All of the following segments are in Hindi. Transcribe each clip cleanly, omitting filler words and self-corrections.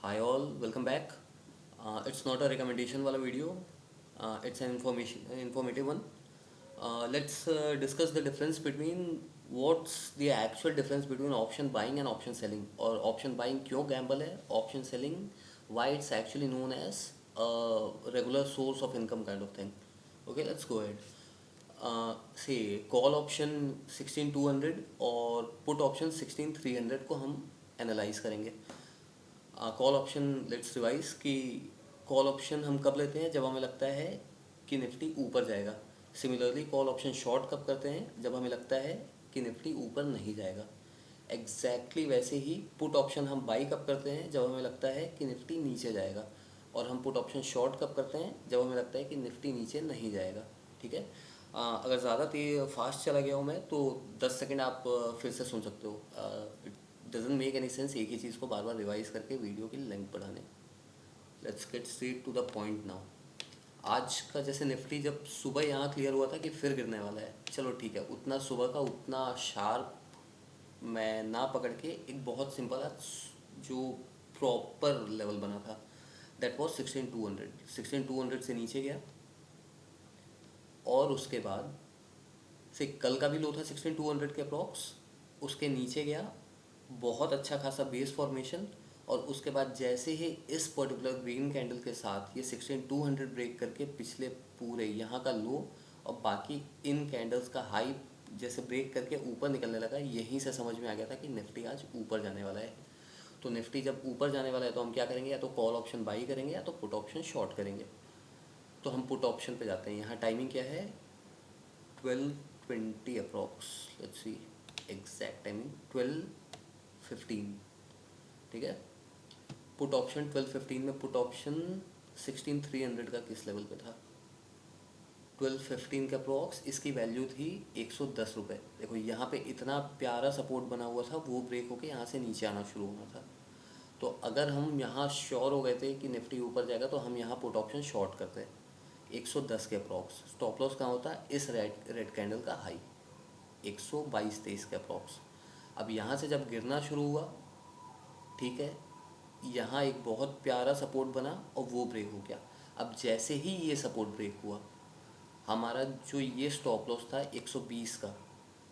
Hi all, welcome back. It's not a recommendation wala video. It's an informative one. Let's discuss the difference between what's the actual difference between option buying and option selling, or option buying क्यों gamble है, option selling why it's actually known as a regular source of income kind of thing. Okay, let's go ahead. Say call option 16200 और पुट ऑप्शन 16300 को हम एनालाइज करेंगे. कॉल ऑप्शन लेट्स रिवाइज कि कॉल ऑप्शन हम कब लेते हैं जब हमें लगता है कि निफ्टी ऊपर जाएगा. सिमिलरली कॉल ऑप्शन शॉर्ट कब करते हैं जब हमें लगता है कि निफ्टी ऊपर नहीं जाएगा. एग्जैक्टली वैसे ही पुट ऑप्शन हम बाई कब करते हैं जब हमें लगता है कि निफ्टी नीचे जाएगा, और हम पुट ऑप्शन शॉर्ट कब करते हैं जब हमें लगता है कि निफ्टी नीचे नहीं जाएगा. ठीक है. अगर ज़्यादा फास्ट चला गया हूँ मैं तो 10 सेकंड आप फिर से सुन सकते हो. It doesn't make any sense एक ही चीज़ को बार बार रिवाइज करके वीडियो की लेंथ बढ़ाने. Let's get straight to the point now. आज का जैसे निफ्टी जब सुबह यहाँ क्लियर हुआ था कि फिर गिरने वाला है, चलो ठीक है, उतना सुबह का उतना शार्प मैं ना पकड़ के एक बहुत सिंपल जो प्रॉपर लेवल बना था दैट वॉज 16200. 16200 से नीचे गया और उसके बाद से कल का भी लो था 16200 के अप्रॉक्स, उसके नीचे गया, बहुत अच्छा खासा बेस फॉर्मेशन, और उसके बाद जैसे ही इस पर्टिकुलर ग्रीन कैंडल के साथ ये 16200 ब्रेक करके पिछले पूरे यहाँ का लो और बाकी इन कैंडल्स का हाई जैसे ब्रेक करके ऊपर निकलने लगा, यहीं से समझ में आ गया था कि निफ्टी आज ऊपर जाने वाला है. तो निफ्टी जब ऊपर जाने वाला है तो हम क्या करेंगे, या तो कॉल ऑप्शन बाई करेंगे या तो पुट ऑप्शन शॉर्ट करेंगे. तो हम पुट ऑप्शन पे जाते हैं. यहाँ टाइमिंग क्या है, 12:20 approx. Let's see exact timing 12:15. ठीक है. पुट ऑप्शन 12:15 में पुट ऑप्शन 16300 का किस लेवल पे था, 12:15 का अप्रॉक्स इसकी वैल्यू थी 110 रुपये. देखो यहाँ पे इतना प्यारा सपोर्ट बना हुआ था, वो ब्रेक होके यहाँ से नीचे आना शुरू होना था. तो अगर हम यहाँ श्योर हो गए थे कि निफ्टी ऊपर जाएगा तो हम यहाँ पुट ऑप्शन शॉर्ट करते हैं 110 के अप्रॉक्स. स्टॉप लॉस कहाँ होता है, इस रेड कैंडल का हाई 122.23 के अप्रॉक्स. अब यहाँ से जब गिरना शुरू हुआ, ठीक है, यहाँ एक बहुत प्यारा सपोर्ट बना और वो ब्रेक हो गया. अब जैसे ही ये सपोर्ट ब्रेक हुआ, हमारा जो ये स्टॉप लॉस था 120 का,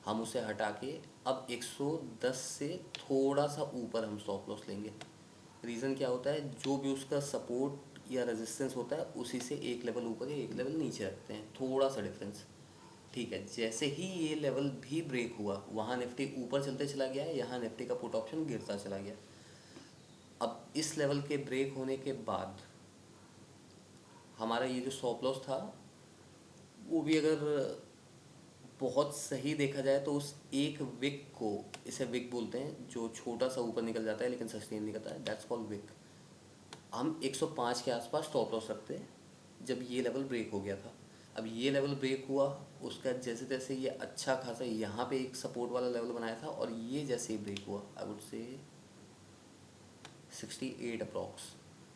हम उसे हटा के अब 110 से थोड़ा सा ऊपर हम स्टॉप लॉस लेंगे. रीज़न क्या होता है, जो भी उसका सपोर्ट या रेजिस्टेंस होता है उसी से एक लेवल ऊपर या एक लेवल नीचे रखते हैं, थोड़ा सा डिफरेंस. ठीक है. जैसे ही ये लेवल भी ब्रेक हुआ, वहाँ निफ्टी ऊपर चलते चला गया, यहाँ निफ्टी का पुट ऑप्शन गिरता चला गया. अब इस लेवल के ब्रेक होने के बाद हमारा ये जो स्टॉप लॉस था वो भी अगर बहुत सही देखा जाए तो उस एक विक को, इसे विक बोलते हैं, जो छोटा सा ऊपर निकल जाता है लेकिन सस्टेन नहीं करता है, दैट्स कॉल्ड विक. हम 105 के आसपास स्टॉप लॉस रखते हैं जब ये लेवल ब्रेक हो गया था. अब ये लेवल ब्रेक हुआ, उसका जैसे तैसे ये अच्छा खासा यहाँ पे एक सपोर्ट वाला लेवल बनाया था, और ये जैसे ही ब्रेक हुआ आई वुड से 68 अप्रॉक्स.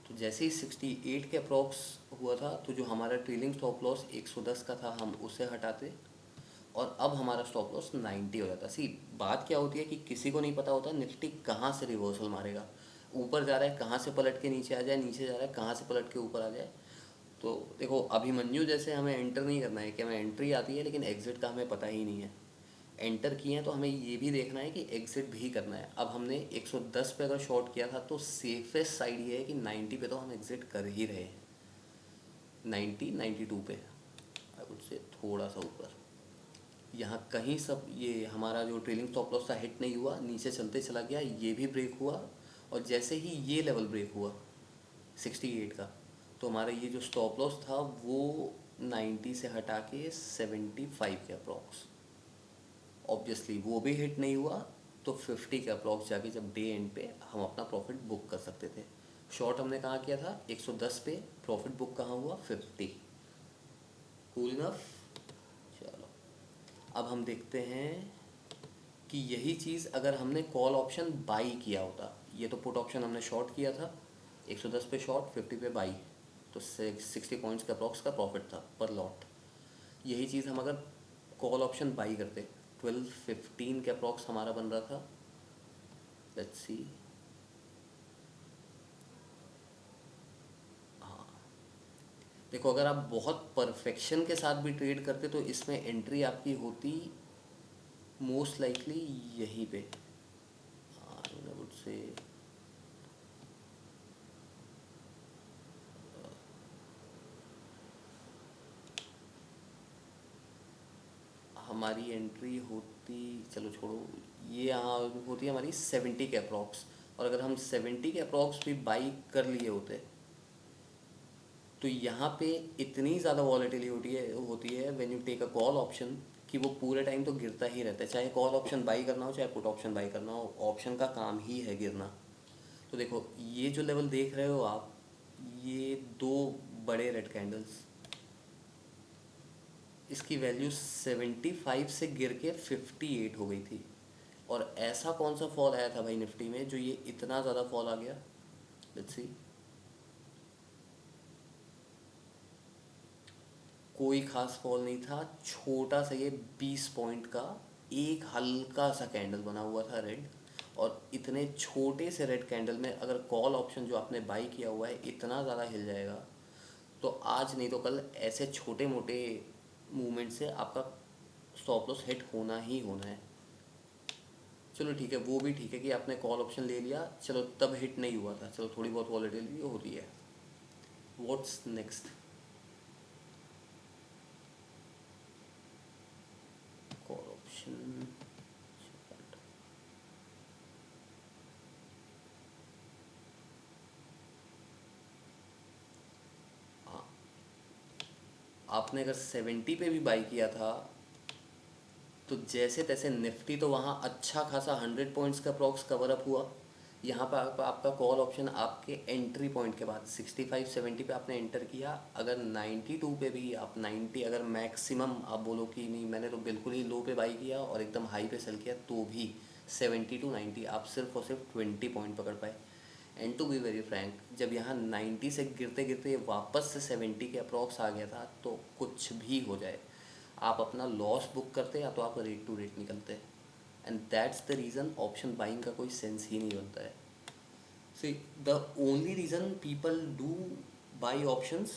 तो जैसे ही 68 के अप्रॉक्स हुआ था तो जो हमारा ट्रेलिंग स्टॉप लॉस 110 का था हम उसे हटाते, और अब हमारा स्टॉप लॉस 90 हो जाता. सी बात क्या होती है कि किसी को नहीं पता होता निफ्टी कहाँ से रिवर्सल मारेगा, ऊपर जा रहा है कहाँ से पलट के नीचे आ जाए, नीचे जा रहा है कहाँ से पलट के ऊपर आ जाए. तो देखो अभिमन्यु जैसे हमें एंटर नहीं करना है कि हमें एंट्री आती है लेकिन एग्ज़िट का हमें पता ही नहीं है. एंटर किए हैं तो हमें ये भी देखना है कि एग्ज़िट भी करना है. अब हमने 110 पे अगर शॉर्ट किया था तो सेफेस्ट साइड ये है कि 90 पे तो हम एग्ज़िट कर ही रहे हैं. 92 पे आई वुड से थोड़ा सा ऊपर यहाँ कहीं सब ये हमारा जो ट्रेलिंग स्टॉप लॉस था हिट नहीं हुआ, नीचे चलते चला गया, ये भी ब्रेक हुआ, और जैसे ही ये लेवल ब्रेक हुआ 68 का, तो हमारा ये जो स्टॉप लॉस था वो 90 से हटा के 75 के अप्रॉक्स. ऑब्वियसली वो भी हिट नहीं हुआ, तो 50 के अप्रॉक्स जाके जब डे एंड पे हम अपना प्रॉफिट बुक कर सकते थे. शॉर्ट हमने कहाँ किया था 110 पे, प्रॉफिट बुक कहाँ हुआ 50. Cool enough. चलो अब हम देखते हैं कि यही चीज़ अगर हमने कॉल ऑप्शन बाई किया होता, ये तो पुट ऑप्शन हमने शॉर्ट किया था 110 पे शॉर्ट 50 पे बाई, तो 60 पॉइंट्स का अप्रॉक्स का प्रॉफिट था पर लॉट. यही चीज़ हम अगर कॉल ऑप्शन बाई करते 12:15 के अप्रॉक्स हमारा बन रहा था. लेट्स सी देखो अगर आप बहुत परफेक्शन के साथ भी ट्रेड करते तो इसमें एंट्री आपकी होती मोस्ट लाइकली यहीं पे, आई वुड से हमारी एंट्री होती, चलो छोड़ो, ये यहाँ होती है हमारी 70 के अप्रॉक्स। और अगर हम 70 के अप्रॉक्स भी बाई कर लिए होते तो यहाँ पे इतनी ज़्यादा वॉलेटिलिटी होती है when you take a call option कि वो पूरे टाइम तो गिरता ही रहता है, चाहे कॉल ऑप्शन बाई करना हो चाहे पुट ऑप्शन बाई करना हो, ऑप्शन का काम ही है गिरना। तो देखो ये जो लेवल देख रहे हो आप, ये दो बड़े रेड कैंडल्स, इसकी वैल्यू 75 से गिर के 58 हो गई थी। और ऐसा कौन सा फॉल आया था भाई निफ्टी में जो ये इतना ज़्यादा फॉल आ गया? लेट्स सी, कोई खास फॉल नहीं था, छोटा सा ये 20 पॉइंट का एक हल्का सा कैंडल बना हुआ था रेड। और इतने छोटे से रेड कैंडल में अगर कॉल ऑप्शन जो आपने बाई किया हुआ है इतना ज़्यादा हिल जाएगा तो आज नहीं तो कल ऐसे छोटे मोटे मूवमेंट से आपका स्टॉप लॉस हिट होना ही होना है। चलो ठीक है, वो भी ठीक है कि आपने कॉल ऑप्शन ले लिया, चलो तब हिट नहीं हुआ था, चलो थोड़ी बहुत वॉलेटिलिटी होती है। What's next? कॉल ऑप्शन, हाँ, आपने अगर 70 पे भी बाई किया था तो जैसे तैसे निफ्टी तो वहाँ अच्छा खासा 100 पॉइंट्स का अप्रॉक्स कवर अप हुआ। यहाँ पर आपका कॉल ऑप्शन आपके एंट्री पॉइंट के बाद 65-70 पे आपने एंटर किया। अगर 92 पे भी आप 90, अगर मैक्सिमम आप बोलो कि नहीं मैंने तो बिल्कुल ही लो पे बाई किया और एकदम हाई पे सेल किया, तो भी 70 to 90 आप सिर्फ और सिर्फ 20 पॉइंट पकड़ पाए। And to be very frank, जब यहाँ 90 से गिरते गिरते वापस से 70 के अप्रॉक्स आ गया था, तो कुछ भी हो जाए आप अपना लॉस बुक करते या तो आप रेट टू रेट निकलते। And that's the reason option buying का कोई सेंस ही नहीं बनता है। See, the only reason people do buy options,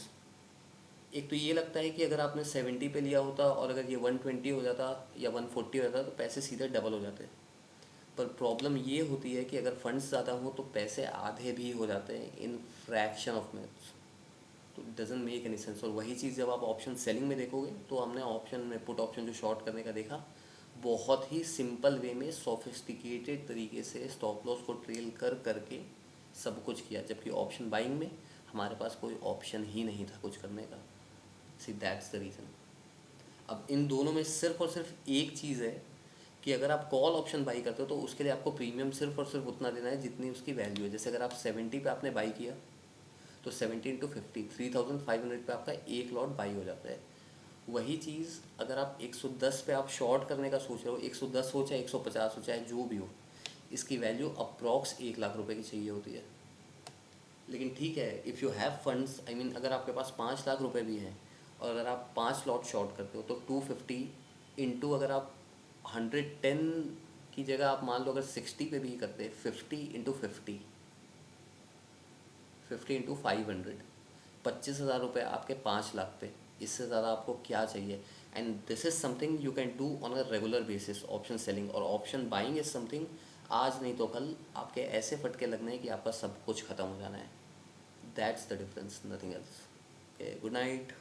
एक तो ये लगता है कि अगर आपने 70 पे लिया होता और अगर ये 120 हो जाता या 140 हो जाता तो पैसे सीधे डबल हो जाते। पर प्रॉब्लम ये होती है कि अगर फंड्स ज़्यादा हो तो पैसे आधे भी हो जाते हैं इन फ्रैक्शन ऑफ मिनट्स। तो डजंट मेक एनी सेंस। और वही चीज़ जब आप ऑप्शन सेलिंग में देखोगे तो हमने ऑप्शन में पुट ऑप्शन जो शॉर्ट करने का देखा, बहुत ही सिंपल वे में सोफिस्टिकेटेड तरीके से स्टॉप लॉस को ट्रेल कर करके सब कुछ किया, जबकि ऑप्शन बाइंग में हमारे पास कोई ऑप्शन ही नहीं था कुछ करने का। सी, दैट्स द रीज़न। अब इन दोनों में सिर्फ और सिर्फ एक चीज़ है कि अगर आप कॉल ऑप्शन बाई करते हो तो उसके लिए आपको प्रीमियम सिर्फ और सिर्फ उतना देना है जितनी उसकी वैल्यू है। जैसे अगर आप 70 पे आपने बाई किया तो 70 इंटू 50, 3500 पे आपका एक लॉट बाई हो जाता है। वही चीज़ अगर आप 110 पे आप शॉर्ट करने का सोच रहे हो, 110 हो चाहे 150 हो चाहे जो भी हो, इसकी वैल्यू अप्रॉक्स 1 लाख रुपए की चाहिए होती है। लेकिन ठीक है, if you have funds, I mean अगर आपके पास 5 लाख रुपए भी हैं और अगर आप 5 लॉट शॉर्ट करते हो तो 250 इंटू, अगर आप 110 की जगह आप मान लो अगर 60 पे भी करते, 50 इंटू 500, 25,000 रुपये आपके 5 लाख पे। इससे ज़्यादा आपको क्या चाहिए? And this is something you can do on a regular basis, option selling. और ऑप्शन बाइंग इज़ समथिंग आज नहीं तो कल आपके ऐसे फटके लगने हैं कि आपका सब कुछ ख़त्म हो जाना है। That's the difference, nothing else. Okay, good night.